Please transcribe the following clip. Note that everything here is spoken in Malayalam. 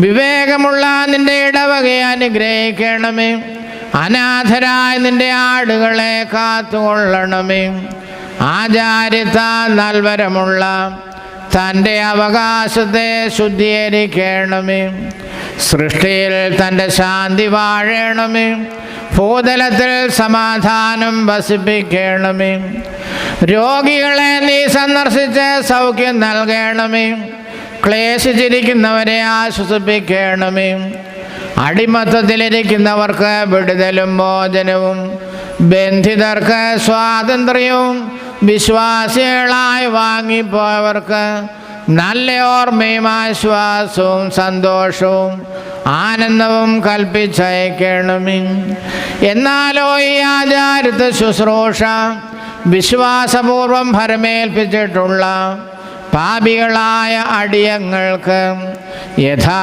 വിവേകമുള്ള നിന്റെ ഇടവകയെ അനുഗ്രഹിക്കണമേ. അനാഥരായ നിന്റെ ആടുകളെ കാത്തുകൊള്ളണമേ. ആചാര്യത്താൽ നൽവരമുള്ള തൻ്റെ അവകാശത്തെ ശുദ്ധീകരിക്കണമേ. സൃഷ്ടിയിൽ തൻ്റെ ശാന്തി വാഴണമേ. ഭൂതലത്തിൽ സമാധാനം വസിപ്പിക്കണമേ. രോഗികളെ നീ സന്ദർശിച്ച് സൗഖ്യം നൽകണമേ. ക്ലേശിച്ചിരിക്കുന്നവരെ ആശ്വസിപ്പിക്കണമേ. അടിമത്തത്തിലിരിക്കുന്നവർക്ക് വിടുതലും മോചനവും, ബന്ധിതർക്ക് സ്വാതന്ത്ര്യവും, വിശ്വാസികളായി വാങ്ങിപ്പോയവർക്ക് നല്ല ഓർമ്മയും ആശ്വാസവും സന്തോഷവും ആനന്ദവും കൽപ്പിച്ചയക്കണമേ. എന്നാലോ ഈ ആചാരത്തെ ശുശ്രൂഷ വിശ്വാസപൂർവം ഭരമേൽപ്പിച്ചിട്ടുള്ള പാപികളായ അടിയങ്ങൾക്ക് യഥാർത്ഥ